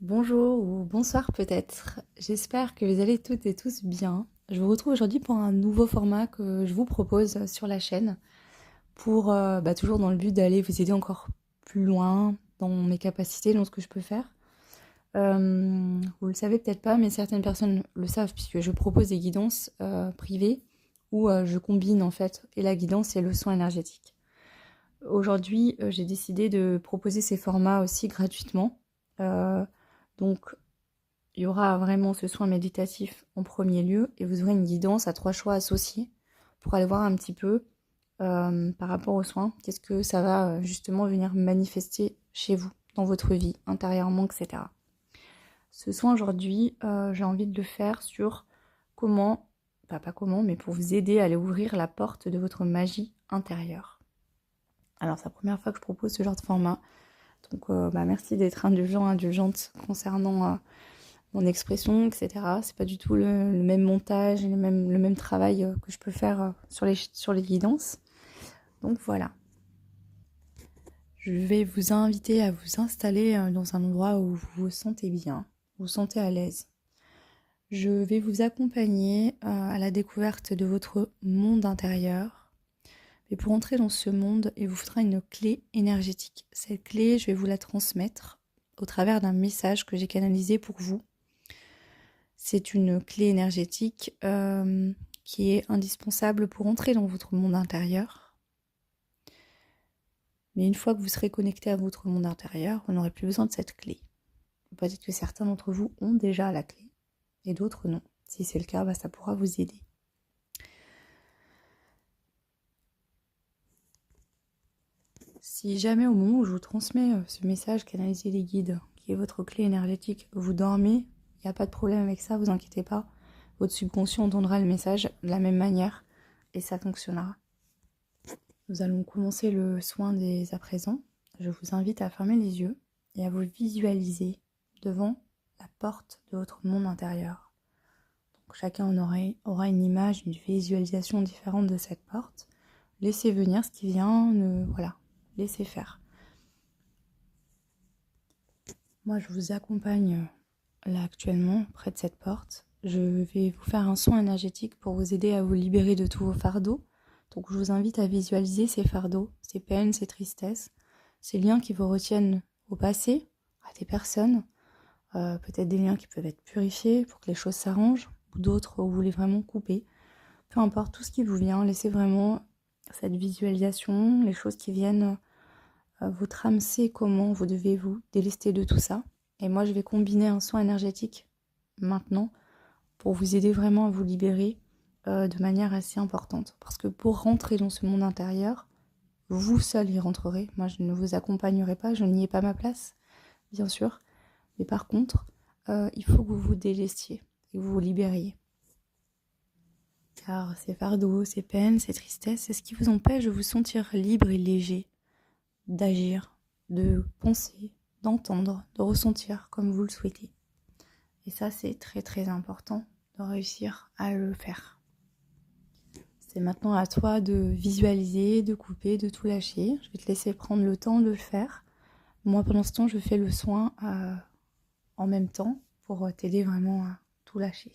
Bonjour ou bonsoir peut-être. J'espère que vous allez toutes et tous bien. Je vous retrouve aujourd'hui pour un nouveau format que je vous propose sur la chaîne pour toujours dans le but d'aller vous aider encore plus loin dans mes capacités, dans ce que je peux faire. Vous le savez peut-être pas, mais certaines personnes le savent puisque je propose des guidances privées où je combine en fait et la guidance et le soin énergétique. Aujourd'hui, j'ai décidé de proposer ces formats aussi gratuitement. Donc, il y aura vraiment ce soin méditatif en premier lieu et vous aurez une guidance à 3 choix associés pour aller voir un petit peu par rapport aux soins, qu'est-ce que ça va justement venir manifester chez vous, dans votre vie, intérieurement, etc. Ce soin aujourd'hui, j'ai envie de le faire sur comment, pas comment, mais pour vous aider à aller ouvrir la porte de votre magie intérieure. Alors, c'est la première fois que je propose ce genre de format. Donc, merci d'être indulgente concernant mon expression, etc. C'est pas du tout le même montage et le même travail que je peux faire sur les guidances. Donc, voilà. Je vais vous inviter à vous installer dans un endroit où vous vous sentez bien, vous vous sentez à l'aise. Je vais vous accompagner à la découverte de votre monde intérieur. Mais pour entrer dans ce monde, il vous faudra une clé énergétique. Cette clé, je vais vous la transmettre au travers d'un message que j'ai canalisé pour vous. C'est une clé énergétique qui est indispensable pour entrer dans votre monde intérieur. Mais une fois que vous serez connecté à votre monde intérieur, vous n'aurez plus besoin de cette clé. Peut-être que certains d'entre vous ont déjà la clé et d'autres non. Si c'est le cas, ça pourra vous aider. Si jamais au moment où je vous transmets ce message, canaliser les guides, qui est votre clé énergétique, vous dormez, il n'y a pas de problème avec ça, vous inquiétez pas. Votre subconscient entendra le message de la même manière et ça fonctionnera. Nous allons commencer le soin dès à présent. Je vous invite à fermer les yeux et à vous visualiser devant la porte de votre monde intérieur. Donc chacun aura une image, une visualisation différente de cette porte. Laissez venir ce qui vient, laissez faire. Moi, je vous accompagne là actuellement près de cette porte. Je vais vous faire un soin énergétique pour vous aider à vous libérer de tous vos fardeaux. Donc je vous invite à visualiser ces fardeaux, ces peines, ces tristesses, ces liens qui vous retiennent au passé, à des personnes, peut-être des liens qui peuvent être purifiés pour que les choses s'arrangent, ou d'autres où vous voulez vraiment couper. Peu importe tout ce qui vous vient, laissez vraiment cette visualisation, les choses qui viennent. Votre âme sait comment vous devez vous délester de tout ça. Et moi, je vais combiner un soin énergétique maintenant pour vous aider vraiment à vous libérer de manière assez importante. Parce que pour rentrer dans ce monde intérieur, vous seul y rentrerez. Moi, je ne vous accompagnerai pas, je n'y ai pas ma place, bien sûr. Mais par contre, il faut que vous vous délestiez et que vous vous libériez. Car ces fardeaux, ces peines, ces tristesses, c'est ce qui vous empêche de vous sentir libre et léger, d'agir, de penser, d'entendre, de ressentir comme vous le souhaitez. Et ça, c'est très très important de réussir à le faire. C'est maintenant à toi de visualiser, de couper, de tout lâcher. Je vais te laisser prendre le temps de le faire. Moi, pendant ce temps, je fais le soin en même temps pour t'aider vraiment à tout lâcher.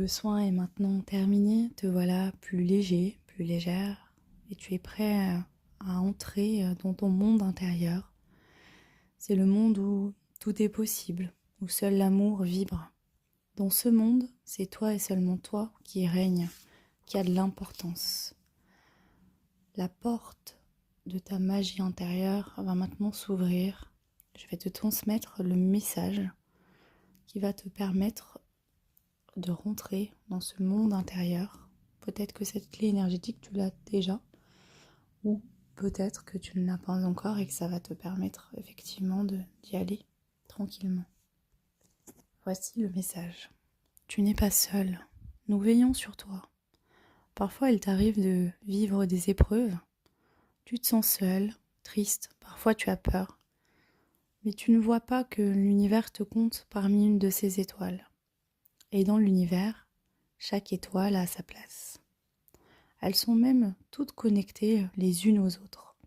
le soin est maintenant terminé, te voilà plus léger, plus légère, et tu es prêt à entrer dans ton monde intérieur. C'est le monde où tout est possible, où seul l'amour vibre. Dans ce monde, c'est toi et seulement toi qui règne, qui a de l'importance. La porte de ta magie intérieure va maintenant s'ouvrir. Je vais te transmettre le message qui va te permettre de rentrer dans ce monde intérieur. Peut-être que cette clé énergétique, tu l'as déjà, ou peut-être que tu ne l'as pas encore et que ça va te permettre effectivement d'y aller tranquillement. Voici le message. Tu n'es pas seul. Nous veillons sur toi. Parfois, il t'arrive de vivre des épreuves. Tu te sens seul, triste, parfois tu as peur. Mais tu ne vois pas que l'univers te compte parmi une de ces étoiles. Et dans l'univers, chaque étoile a sa place. Elles sont même toutes connectées les unes aux autres.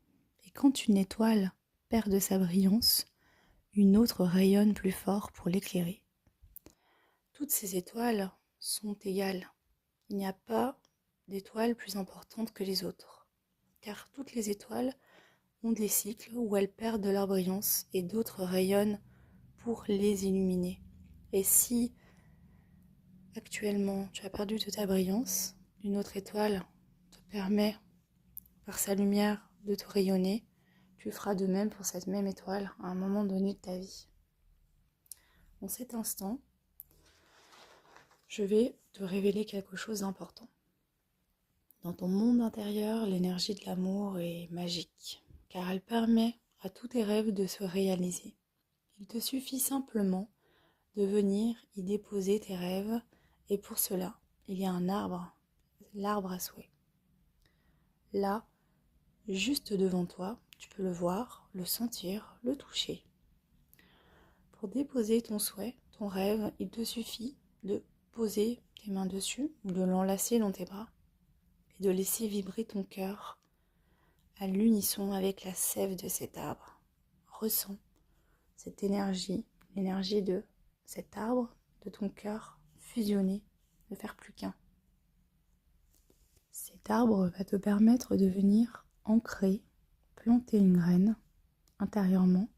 Et quand une étoile perd de sa brillance, une autre rayonne plus fort pour l'éclairer. Toutes ces étoiles sont égales. Il n'y a pas d'étoile plus importante que les autres. Car toutes les étoiles ont des cycles où elles perdent de leur brillance et d'autres rayonnent pour les illuminer. Et si actuellement tu as perdu de ta brillance, une autre étoile te permet par sa lumière de te rayonner, tu feras de même pour cette même étoile à un moment donné de ta vie. En cet instant, je vais te révéler quelque chose d'important. Dans ton monde intérieur, l'énergie de l'amour est magique, car elle permet à tous tes rêves de se réaliser. Il te suffit simplement de venir y déposer tes rêves, et pour cela, il y a un arbre, l'arbre à souhait. Là, juste devant toi, tu peux le voir, le sentir, le toucher. Pour déposer ton souhait, ton rêve, il te suffit de poser tes mains dessus, ou de l'enlacer dans tes bras, et de laisser vibrer ton cœur à l'unisson avec la sève de cet arbre. Ressens cette énergie, l'énergie de cet arbre, de ton cœur, fusionner, ne faire plus qu'un. Cet arbre va te permettre de venir ancrer, planter une graine intérieurement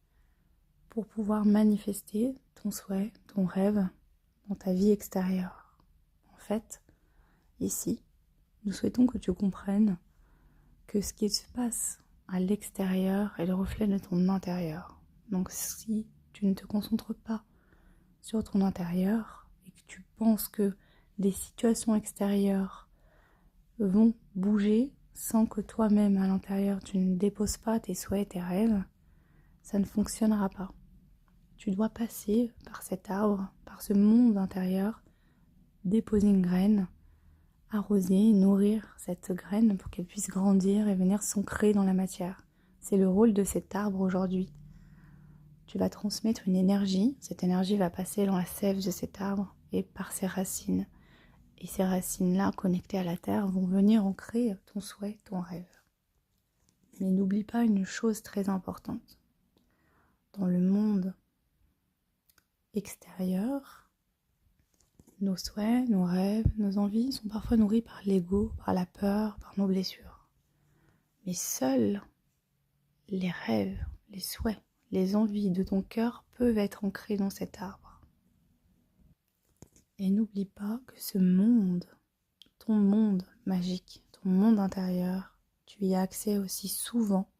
pour pouvoir manifester ton souhait, ton rêve dans ta vie extérieure. En fait, ici, nous souhaitons que tu comprennes que ce qui se passe à l'extérieur est le reflet de ton intérieur. Donc si tu ne te concentres pas sur ton intérieur et que tu penses que des situations extérieures vont bouger sans que toi-même à l'intérieur tu ne déposes pas tes souhaits, tes rêves, ça ne fonctionnera pas. Tu dois passer par cet arbre, par ce monde intérieur, déposer une graine, arroser, nourrir cette graine pour qu'elle puisse grandir et venir s'ancrer dans la matière. C'est le rôle de cet arbre aujourd'hui. Tu vas transmettre une énergie, cette énergie va passer dans la sève de cet arbre et par ses racines. Et ces racines-là, connectées à la terre, vont venir ancrer ton souhait, ton rêve. Mais n'oublie pas une chose très importante. Dans le monde extérieur, nos souhaits, nos rêves, nos envies sont parfois nourris par l'ego, par la peur, par nos blessures. Mais seuls les rêves, les souhaits, les envies de ton cœur peuvent être ancrés dans cet arbre. Et n'oublie pas que ce monde, ton monde magique, ton monde intérieur, tu y as accès aussi souvent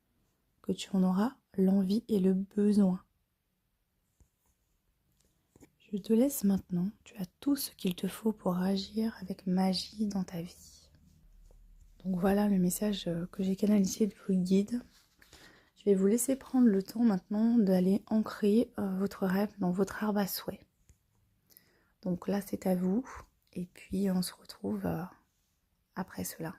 que tu en auras l'envie et le besoin. Je te laisse maintenant, tu as tout ce qu'il te faut pour agir avec magie dans ta vie. Donc voilà le message que j'ai canalisé de vos guides. Je vais vous laisser prendre le temps maintenant d'aller ancrer votre rêve dans votre arbre à souhait. Donc là c'est à vous et puis on se retrouve après cela.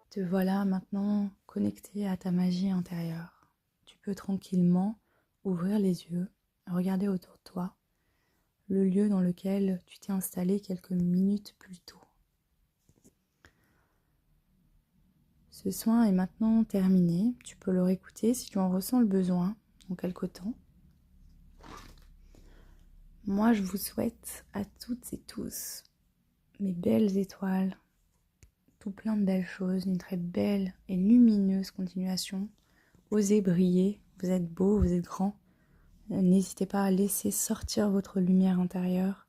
Te voilà maintenant connecté à ta magie intérieure. Tu peux tranquillement ouvrir les yeux, regarder autour de toi, le lieu dans lequel tu t'es installé quelques minutes plus tôt. Ce soin est maintenant terminé. Tu peux le réécouter si tu en ressens le besoin dans quelque temps. Moi, je vous souhaite à toutes et tous, mes belles étoiles, tout plein de belles choses, une très belle et lumineuse continuation. Osez briller, vous êtes beau, vous êtes grand. N'hésitez pas à laisser sortir votre lumière intérieure,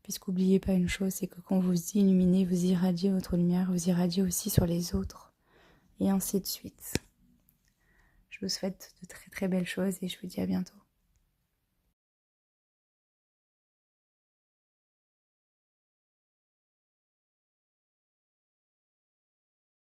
puisqu'oubliez pas une chose, c'est que quand vous illuminez, vous irradiez votre lumière, vous irradiez aussi sur les autres, et ainsi de suite. Je vous souhaite de très très belles choses et je vous dis à bientôt.